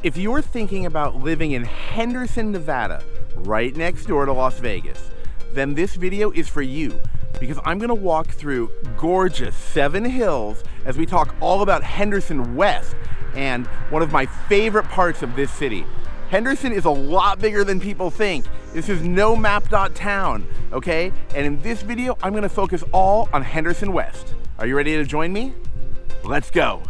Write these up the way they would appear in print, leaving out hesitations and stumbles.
If you're thinking about living in Henderson, Nevada, right next door to Las Vegas, then this video is for you, because I'm gonna walk through gorgeous 7 hills as we talk all about Henderson West and one of my favorite parts of this city. Henderson is a lot bigger than people think. This is no map.town, okay? And in this video, I'm gonna focus all on Henderson West. Are you ready to join me? Let's go.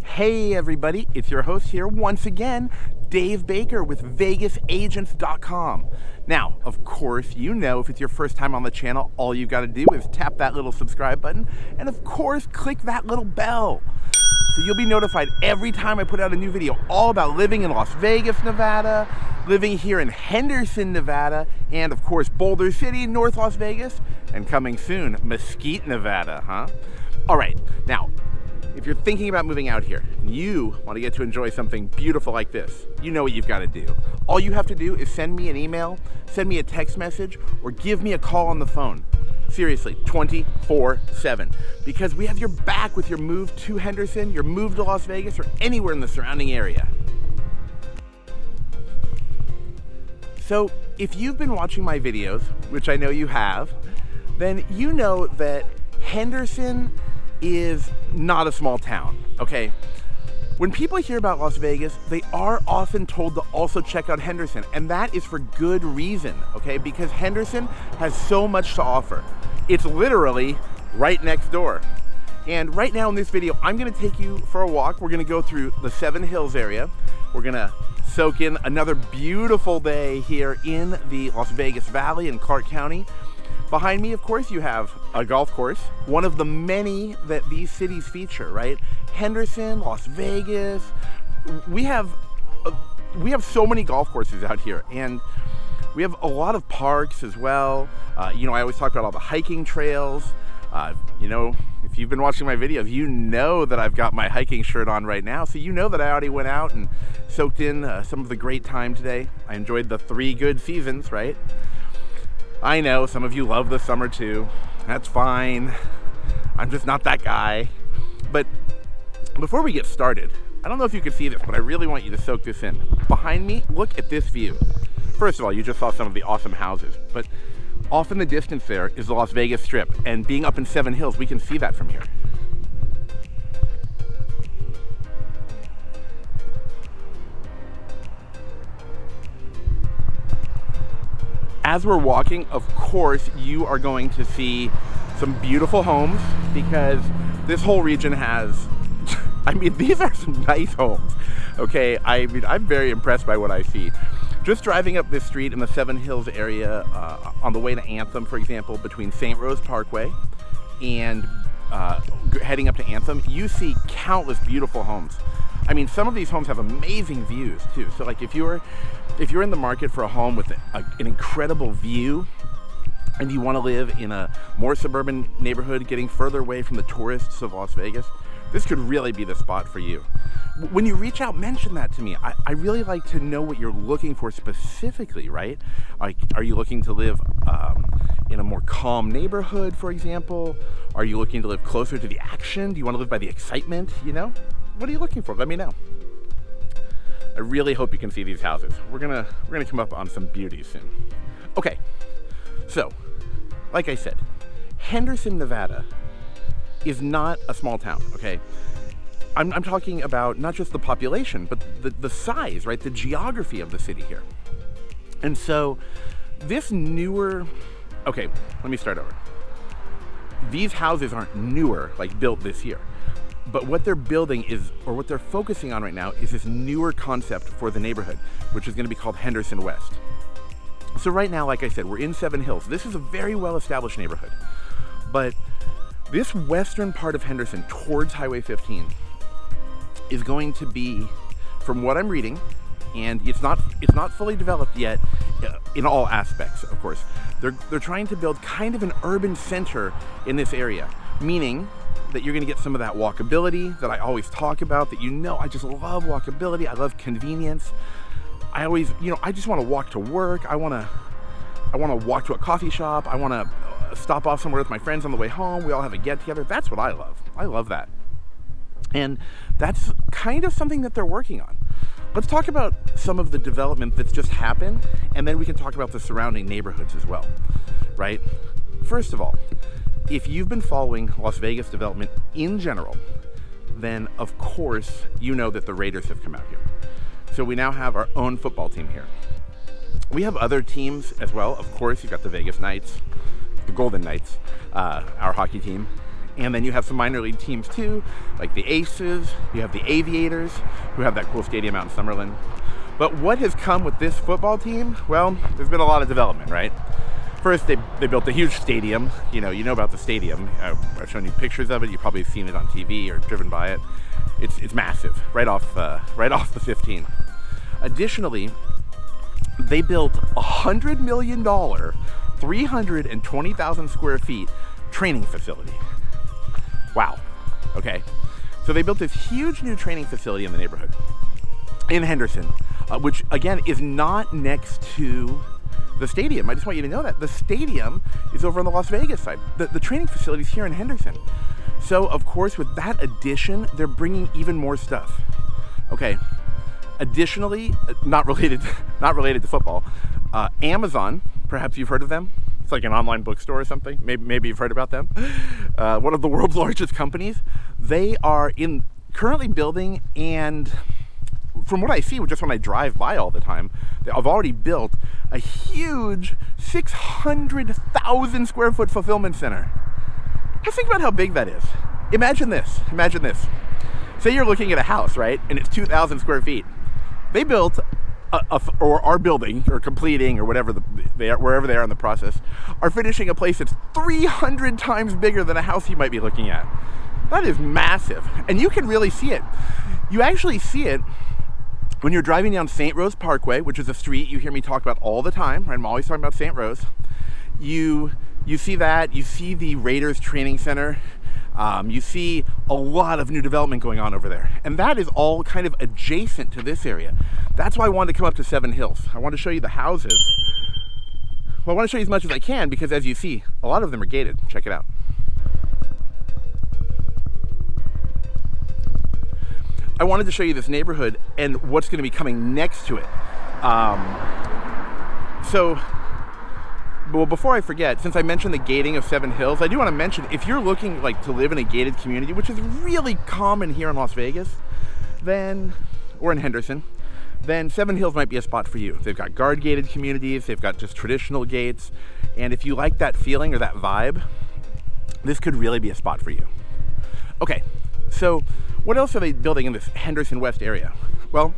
Hey everybody, it's your host here once again, Dave Baker with VegasAgents.com. Now, of course, you know if it's your first time on the channel, all you've got to do is tap that little subscribe button and of course, click that little bell. So you'll be notified every time I put out a new video all about living in Las Vegas, Nevada, living here in Henderson, Nevada, and of course, Boulder City, North Las Vegas, and coming soon, Mesquite, Nevada, huh? All right, now, if you're thinking about moving out here and you want to get to enjoy something beautiful like this, you know what you've got to do. All you have to do is send me an email, send me a text message, or give me a call on the phone. Seriously, 24/7. Because we have your back with your move to Henderson, your move to Las Vegas, or anywhere in the surrounding area. So if you've been watching my videos, which I know you have, then you know that Henderson is not a small town, okay? When people hear about Las Vegas, they are often told to also check out Henderson, and that is for good reason, okay? Because Henderson has so much to offer. It's literally right next door. And right now in this video, I'm gonna take you for a walk. We're gonna go through the 7 Hills area. We're gonna soak in another beautiful day here in the Las Vegas Valley in Clark County. Behind me, of course, you have a golf course, one of the many that these cities feature, right? Henderson, Las Vegas. We have so many golf courses out here, and we have a lot of parks as well. You know, I always talk about all the hiking trails. You know, if you've been watching my videos, you know that I've got my hiking shirt on right now, so you know that I already went out and soaked in some of the great time today. I enjoyed the 3 good seasons, right? I know some of you love the summer too. That's fine. I'm just not that guy. But before we get started, I don't know if you can see this, but I really want you to soak this in. Behind me, look at this view. First of all, you just saw some of the awesome houses, but off in the distance there is the Las Vegas Strip, and being up in 7 Hills, we can see that from here. As we're walking, of course, you are going to see some beautiful homes because this whole region has, I mean, these are some nice homes, okay? I mean, I'm very impressed by what I see. Just driving up this street in the 7 Hills area on the way to Anthem, for example, between St. Rose Parkway and heading up to Anthem, you see countless beautiful homes. I mean, some of these homes have amazing views too. So like if you're in the market for a home with an incredible view and you want to live in a more suburban neighborhood getting further away from the tourists of Las Vegas, this could really be the spot for you. When you reach out, mention that to me. I really like to know what you're looking for specifically, right? Like, are you looking to live in a more calm neighborhood, for example? Are you looking to live closer to the action? Do you want to live by the excitement, you know? What are you looking for? Let me know. I really hope you can see these houses. We're gonna come up on some beauty soon. Okay, so, like I said, Henderson, Nevada is not a small town, okay? I'm talking about not just the population, but the size, right? The geography of the city here. And so, this newer, okay, let me start over. These houses aren't newer, like built this year. But what they're building is, or what they're focusing on right now, is this newer concept for the neighborhood, which is going to be called Henderson West. So right now, like I said, we're in 7 Hills. This is a very well-established neighborhood. But this western part of Henderson towards Highway 15 is going to be, from what I'm reading, and it's not fully developed yet in all aspects, of course. They're trying to build kind of an urban center in this area, meaning that you're gonna get some of that walkability that I always talk about, that I just love walkability. I love convenience. I always, I just wanna walk to work. I wanna walk to a coffee shop. I wanna stop off somewhere with my friends on the way home. We all have a get together. That's what I love. I love that. And that's kind of something that they're working on. Let's talk about some of the development that's just happened, and then we can talk about the surrounding neighborhoods as well, right? First of all, if you've been following Las Vegas development in general, then of course you know that the Raiders have come out here. So we now have our own football team here. We have other teams as well. Of course, you've got the Vegas Knights, the Golden Knights, our hockey team. And then you have some minor league teams too, like the Aces, you have the Aviators, who have that cool stadium out in Summerlin. But what has come with this football team? Well, there's been a lot of development, right? First, they built a huge stadium. You know about the stadium. I've shown you pictures of it. You've probably seen it on TV or driven by it. It's massive, right off the 15. Additionally, they built $100 million, 320,000 square feet training facility. Wow. Okay. So they built this huge new training facility in the neighborhood in Henderson, which again is not next to the stadium. I just want you to know that the stadium is over on the Las Vegas side. The training facility is here in Henderson. So of course, with that addition, they're bringing even more stuff. Okay. Additionally, not related to football, Amazon. Perhaps you've heard of them. It's like an online bookstore or something. Maybe you've heard about them. One of the world's largest companies. They are currently building, and from what I see, just when I drive by all the time, I've already built a huge 600,000 square foot fulfillment center. Just think about how big that is. Imagine this. Say you're looking at a house, right? And it's 2,000 square feet. They built or are building or completing or whatever wherever they are in the process, are finishing a place that's 300 times bigger than a house you might be looking at. That is massive, and you can really see it. You actually see it when you're driving down St. Rose Parkway, which is a street you hear me talk about all the time. Right? I'm always talking about St. Rose. You see that. You see the Raiders training center. You see a lot of new development going on over there. And that is all kind of adjacent to this area. That's why I wanted to come up to Seven Hills. I want to show you the houses. Well, I want to show you as much as I can because, as you see, a lot of them are gated. Check it out. I wanted to show you this neighborhood and what's going to be coming next to it. Well, before I forget, since I mentioned the gating of Seven Hills, I do want to mention, if you're looking to live in a gated community, which is really common here in Las Vegas, or in Henderson, then Seven Hills might be a spot for you. They've got guard gated communities, they've got just traditional gates, and if you like that feeling or that vibe, this could really be a spot for you. Okay, so what else are they building in this Henderson West area? Well,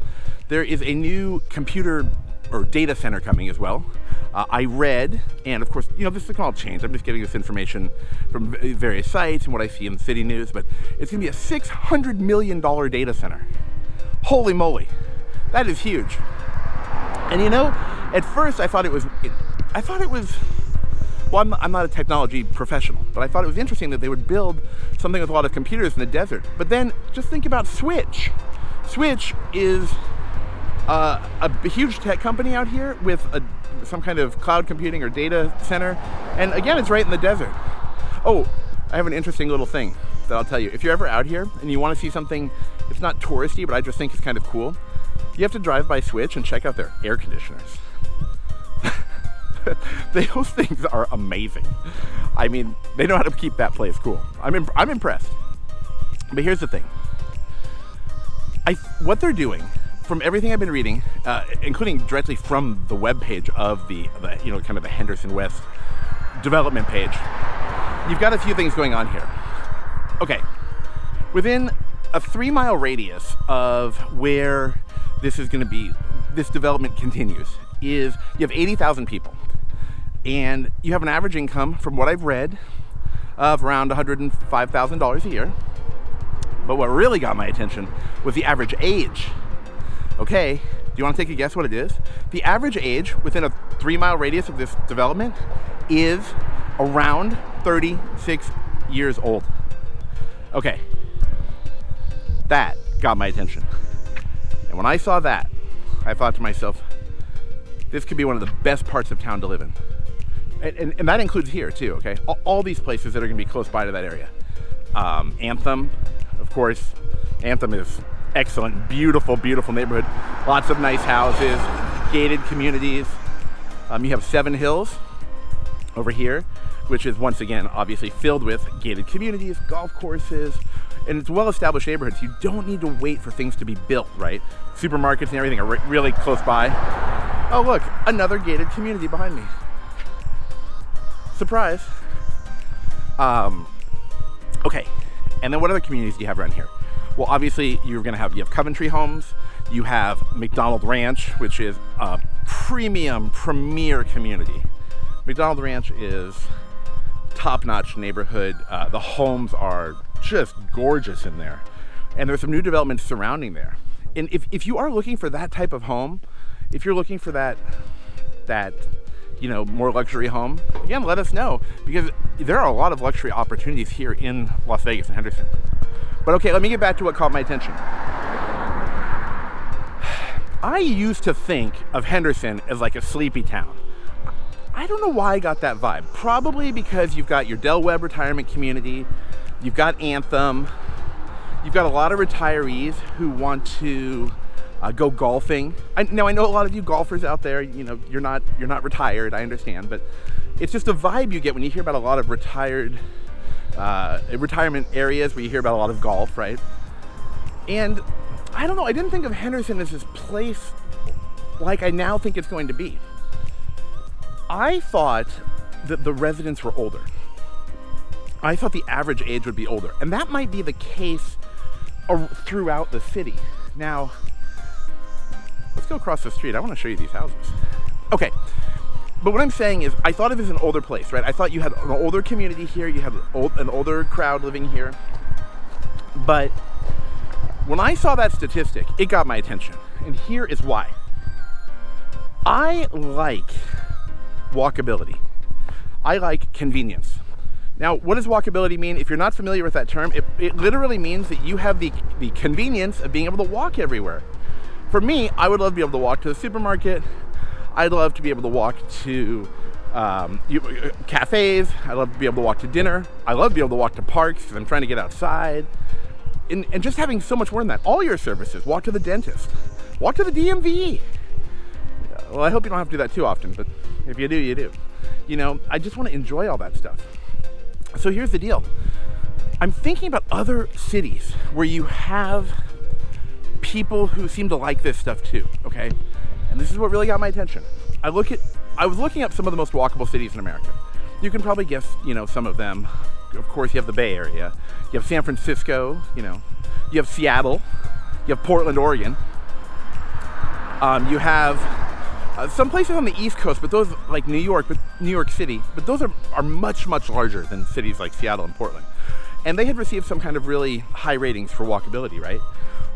there is a new computer or data center coming as well. I read, and of course, this can all change. I'm just getting this information from various sites and what I see in the city news, but it's gonna be a $600 million data center. Holy moly, that is huge. And at first I thought it was, well, I'm not a technology professional, but I thought it was interesting that they would build something with a lot of computers in the desert. But then just think about Switch. Switch is a huge tech company out here with some kind of cloud computing or data center. And again, it's right in the desert. Oh, I have an interesting little thing that I'll tell you. If you're ever out here and you want to see something, it's not touristy, but I just think it's kind of cool, you have to drive by Switch and check out their air conditioners. Those things are amazing. I mean, they know how to keep that place cool. I'm impressed. But here's the thing. What they're doing, from everything I've been reading, including directly from the webpage of the kind of the Henderson West development page, you've got a few things going on here. Okay, within a 3-mile radius of where this is going to be, this development continues, you have 80,000 people. And you have an average income, from what I've read, of around $105,000 a year. But what really got my attention was the average age. Okay, do you want to take a guess what it is? The average age within a 3-mile radius of this development is around 36 years old. Okay, that got my attention. And when I saw that, I thought to myself, this could be one of the best parts of town to live in. And that includes here too, okay? All these places that are gonna be close by to that area. Anthem, of course. Anthem is excellent, beautiful, beautiful neighborhood. Lots of nice houses, gated communities. You have Seven Hills over here, which is once again, obviously filled with gated communities, golf courses, and it's well-established neighborhoods. You don't need to wait for things to be built, right? Supermarkets and everything are really close by. Oh look, another gated community behind me. Surprise. Okay, and then what other communities do you have around here? Well, obviously you have Coventry Homes, you have McDonald Ranch, which is a premier community. McDonald Ranch is top-notch neighborhood. The homes are just gorgeous in there, and there's some new developments surrounding there. And if you are looking for that type of home, if you're looking for that more luxury home, again, let us know, because there are a lot of luxury opportunities here in Las Vegas and Henderson. But okay, let me get back to what caught my attention. I used to think of Henderson as like a sleepy town. I don't know why I got that vibe. Probably because you've got your Del Webb retirement community, you've got Anthem, you've got a lot of retirees who want to go golfing. Now I know a lot of you golfers out there, you're not retired, I understand, but it's just a vibe you get when you hear about a lot of retirement areas where you hear about a lot of golf, right? And I don't know, I didn't think of Henderson as this place like I now think it's going to be. I thought that the residents were older. I thought the average age would be older, and that might be the case throughout the city. Now, let's go across the street. I want to show you these houses. Okay, but what I'm saying is I thought of it as an older place, right? I thought you had an older community here, you had an older crowd living here. But when I saw that statistic, it got my attention, and here is why. I like walkability. I like convenience. Now, what does walkability mean? If you're not familiar with that term, it literally means that you have the convenience of being able to walk everywhere. For me, I would love to be able to walk to the supermarket. I'd love to be able to walk to cafes. I'd love to be able to walk to dinner. I love to be able to walk to parks because I'm trying to get outside. And just having so much more than that. All your services. Walk to the dentist. Walk to the DMV. Well, I hope you don't have to do that too often, but if you do, you do. I just want to enjoy all that stuff. So here's the deal. I'm thinking about other cities where you have people who seem to like this stuff too, okay? And this is what really got my attention. I was looking up some of the most walkable cities in America. You can probably guess, some of them. Of course, you have the Bay Area. You have San Francisco, you have Seattle. You have Portland, Oregon. You have some places on the East Coast, but those like New York City, but those are much, much larger than cities like Seattle and Portland. And they had received some kind of really high ratings for walkability, right?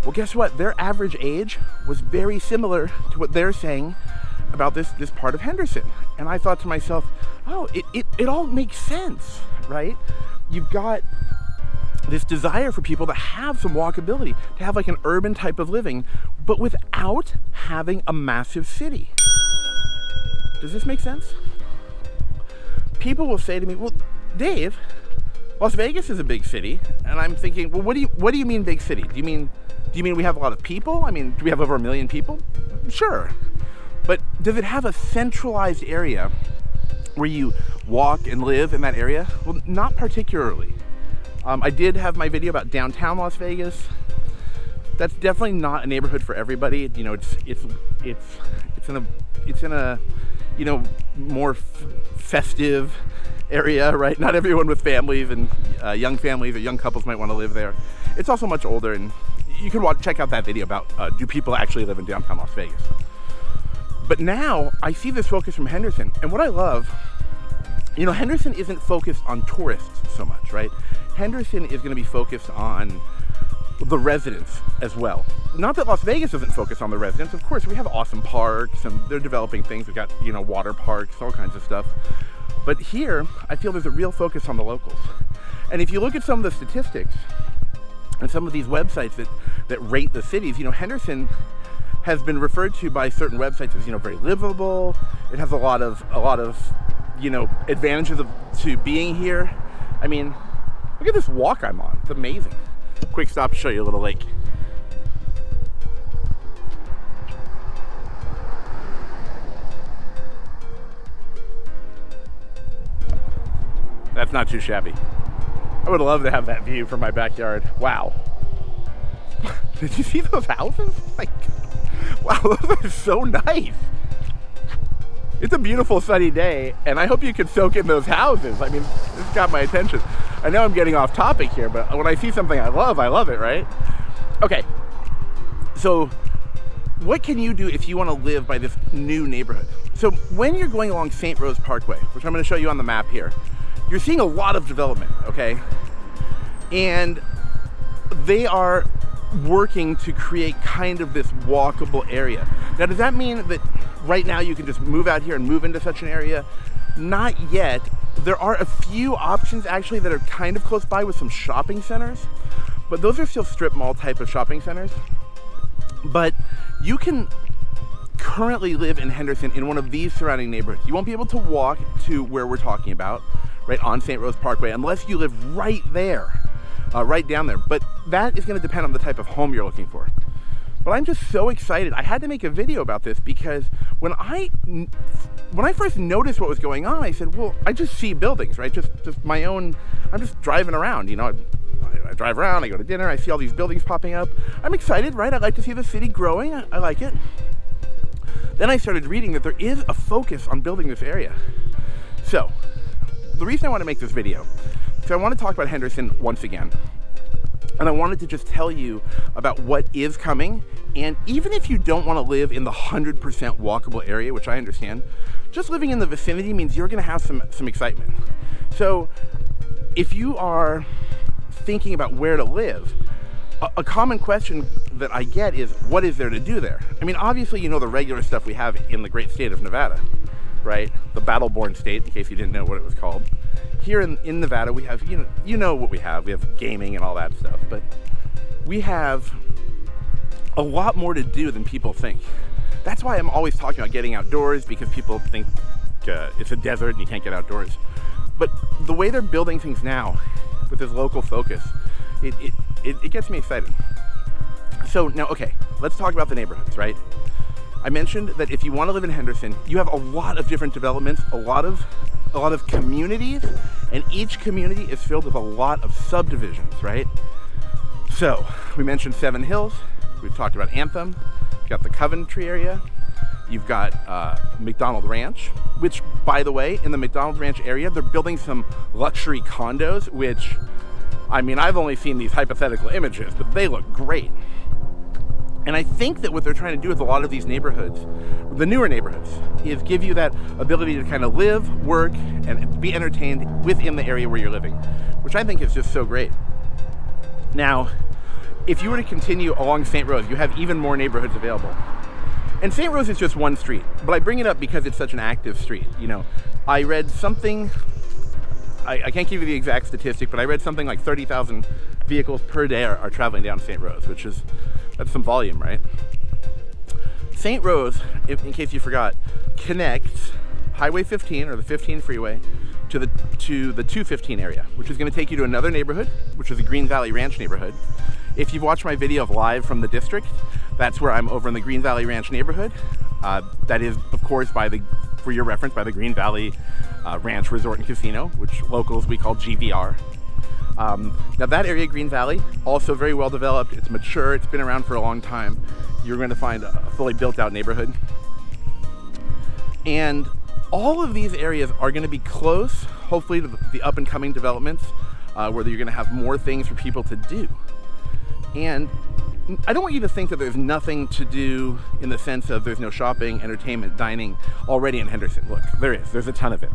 Well, guess what? Their average age was very similar to what they're saying about this part of Henderson. And I thought to myself, oh, it all makes sense, right? You've got this desire for people to have some walkability, to have like an urban type of living, but without having a massive city. Does this make sense? People will say to me, well, Dave, Las Vegas is a big city. And I'm thinking, well, what do you mean big city? Do you mean we have a lot of people? I mean, do we have over 1 million people? Sure. But does it have a centralized area where you walk and live in that area? Well, not particularly. I did have my video about downtown Las Vegas. That's definitely not a neighborhood for everybody. It's in a more festive area, right? Not everyone with families and young families or young couples might want to live there. It's also much older, and you can check out that video about do people actually live in downtown Las Vegas. But now I see this focus from Henderson, and what I love, Henderson isn't focused on tourists so much, right? Henderson is going to be focused on the residents as well. Not that Las Vegas isn't focused on the residents. Of course, we have awesome parks, and they're developing things. We've got, water parks, all kinds of stuff. But here, I feel there's a real focus on the locals. And if you look at some of the statistics and some of these websites that rate the cities, Henderson has been referred to by certain websites as, very livable. It has a lot of advantages to being here. I mean, look at this walk I'm on. It's amazing. Quick stop to show you a little lake. That's not too shabby. I would love to have that view from my backyard. Wow. Did you see those houses? Wow, those are so nice. It's a beautiful sunny day, and I hope you can soak in those houses. I mean, this got my attention. I know I'm getting off topic here, but when I see something I love it, right? Okay, so what can you do if you want to live by this new neighborhood? So when you're going along St. Rose Parkway, which I'm going to show you on the map here, you're seeing a lot of development, okay? And they are working to create kind of this walkable area. Now, does that mean that right now you can just move out here and move into such an area? Not yet. There are a few options actually that are kind of close by with some shopping centers, but those are still strip mall type of shopping centers. But you can currently live in Henderson in one of these surrounding neighborhoods. You won't be able to walk to where we're talking about, right on St. Rose Parkway, unless you live right there. Right down there, but that is going to depend on the type of home you're looking for. But I'm just so excited. I had to make a video about this because when I first noticed what was going on, I said, well, I just see buildings, right? Just my own. I'm just driving around, I drive around, I go to dinner, I see all these buildings popping up. I'm excited, right? I like to see the city growing. I like it. Then I started reading that there is a focus on building this area. So the reason I want to make this video, so I want to talk about Henderson once again, and I wanted to just tell you about what is coming. And even if you don't want to live in the 100% walkable area, which I understand, just living in the vicinity means you're going to have some excitement. So if you are thinking about where to live, a common question that I get is, what is there to do there? I mean, obviously, the regular stuff we have in the great state of Nevada, right? The battle-born state, in case you didn't know what it was called. Here in Nevada, we have, you know what we have. We have gaming and all that stuff, but we have a lot more to do than people think. That's why I'm always talking about getting outdoors, because people think it's a desert and you can't get outdoors. But the way they're building things now, with this local focus, it gets me excited. So now, okay, let's talk about the neighborhoods, right? I mentioned that if you want to live in Henderson, you have a lot of different developments, a lot of communities, and each community is filled with a lot of subdivisions, right? So we mentioned Seven Hills, we've talked about Anthem, you've got the Coventry area, you've got McDonald Ranch, which, by the way, in the McDonald Ranch area, they're building some luxury condos, which, I mean, I've only seen these hypothetical images, but they look great. And I think that what they're trying to do with a lot of these neighborhoods, the newer neighborhoods, is give you that ability to kind of live, work, and be entertained within the area where you're living, which I think is just so great. Now, if you were to continue along St. Rose, you have even more neighborhoods available. And St. Rose is just one street, but I bring it up because it's such an active street. I read something, I can't give you the exact statistic, but I read something like 30,000 vehicles per day are traveling down St. Rose, that's some volume, right? St. Rose, in case you forgot, connects Highway 15 or the 15 freeway to the 215 area, which is going to take you to another neighborhood, which is the Green Valley Ranch neighborhood. If you've watched my video of Live from the District, that's where I'm over in the Green Valley Ranch neighborhood. That is, of course, for your reference, by the Green Valley Ranch Resort and Casino, which locals we call GVR. Now that area, Green Valley, also very well developed. It's mature, it's been around for a long time. You're going to find a fully built out neighborhood. And all of these areas are going to be close, hopefully, to the up and coming developments, where you're going to have more things for people to do. And I don't want you to think that there's nothing to do in the sense of there's no shopping, entertainment, dining already in Henderson. Look, there's a ton of it.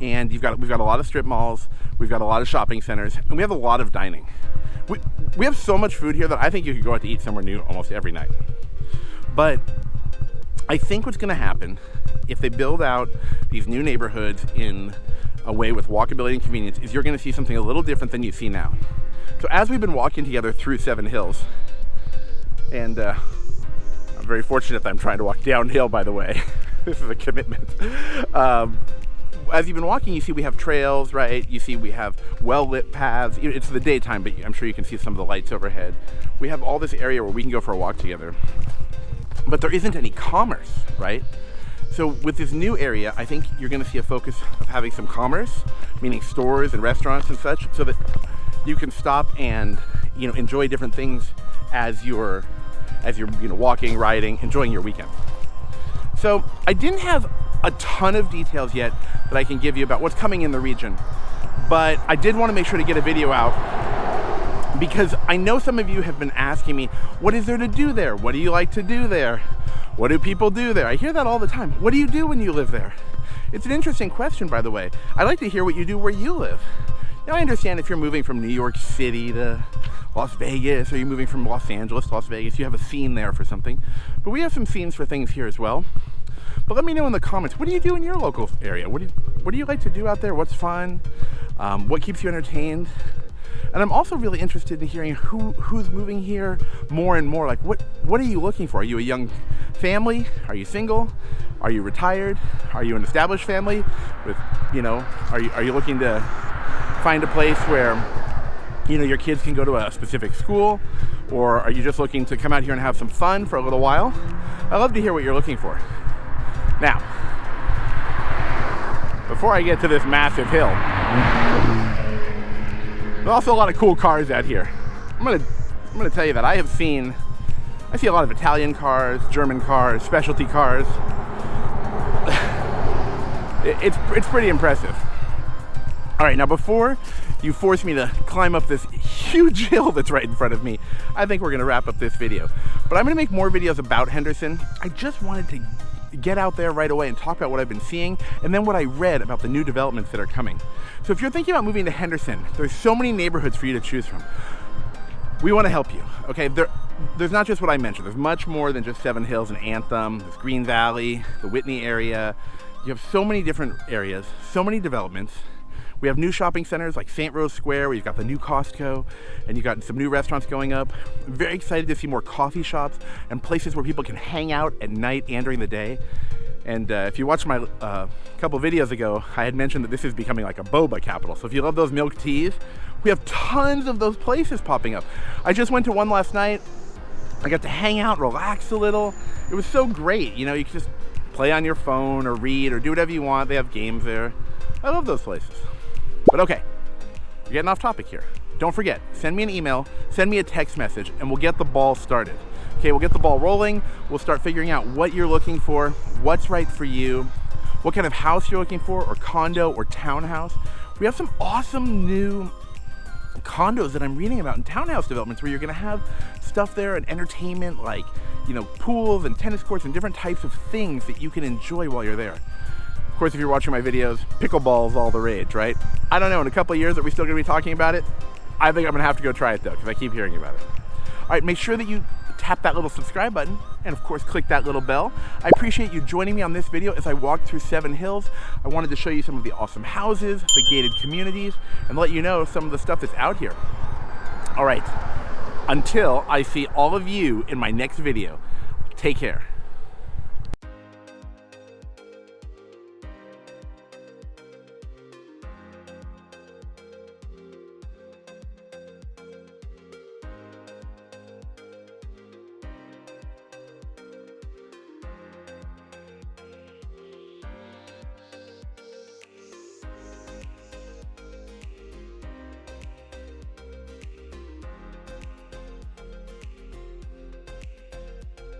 And we've got a lot of strip malls, we've got a lot of shopping centers, and we have a lot of dining. We have so much food here that I think you could go out to eat somewhere new almost every night. But I think what's going to happen if they build out these new neighborhoods in away with walkability and convenience is you're going to see something a little different than you see now. So as we've been walking together through Seven Hills, and I'm very fortunate that I'm trying to walk downhill, by the way. This is a commitment. As you've been walking, you see we have trails, right? You see we have well-lit paths. It's the daytime, but I'm sure you can see some of the lights overhead. We have all this area where we can go for a walk together. But there isn't any commerce, right? So with this new area, I think you're gonna see a focus of having some commerce, meaning stores and restaurants and such, so that you can stop and enjoy different things as you're walking, riding, enjoying your weekend. So I didn't have a ton of details yet that I can give you about what's coming in the region, but I did want to make sure to get a video out because I know some of you have been asking me, what is there to do there? What do you like to do there? What do people do there? I hear that all the time. What do you do when you live there? It's an interesting question, by the way. I'd like to hear what you do where you live. Now I understand if you're moving from New York City to Las Vegas, or you're moving from Los Angeles to Las Vegas, you have a scene there for something. But we have some scenes for things here as well. But let me know in the comments, what do you do in your local area? What do you like to do out there? What's fun? What keeps you entertained? And I'm also really interested in hearing who's moving here more and more. Like, what are you looking for? Are you a young family? Are you single? Are you retired? Are you an established family? With, are you looking to find a place where your kids can go to a specific school? Or are you just looking to come out here and have some fun for a little while? I'd love to hear what you're looking for. Now, before I get to this massive hill, there's also a lot of cool cars out here. I'm gonna tell you that I see a lot of Italian cars, German cars, specialty cars. It's pretty impressive. All right, now before you force me to climb up this huge hill that's right in front of me, I think we're gonna wrap up this video. But I'm gonna make more videos about Henderson. I just wanted to get out there right away and talk about what I've been seeing and then what I read about the new developments that are coming. So if you're thinking about moving to Henderson, there's so many neighborhoods for you to choose from. We want to help you, okay? There's not just what I mentioned. There's much more than just Seven Hills and Anthem. There's Green Valley, the Whitney area. You have so many different areas, so many developments. We have new shopping centers like St. Rose Square, where you've got the new Costco, and you've got some new restaurants going up. I'm very excited to see more coffee shops and places where people can hang out at night and during the day. And if you watched my couple videos ago, I had mentioned that this is becoming like a boba capital. So if you love those milk teas, we have tons of those places popping up. I just went to one last night. I got to hang out, relax a little. It was so great. You can just play on your phone or read or do whatever you want. They have games there. I love those places. But okay, we're getting off topic here. Don't forget, send me an email, send me a text message, and we'll get the ball started. Okay, we'll get the ball rolling. We'll start figuring out what you're looking for, what's right for you, what kind of house you're looking for, or condo or townhouse. We have some awesome new condos that I'm reading about in townhouse developments where you're gonna have stuff there and entertainment like, pools and tennis courts and different types of things that you can enjoy while you're there. Of course, if you're watching my videos, pickleball's all the rage, right? I don't know, in a couple of years, are we still gonna be talking about it? I think I'm gonna have to go try it though, because I keep hearing about it. All right, make sure that you tap that little subscribe button and of course click that little bell. I appreciate you joining me on this video as I walked through Seven Hills. I wanted to show you some of the awesome houses, the gated communities, and let you know some of the stuff that's out here. All right, until I see all of you in my next video, take care.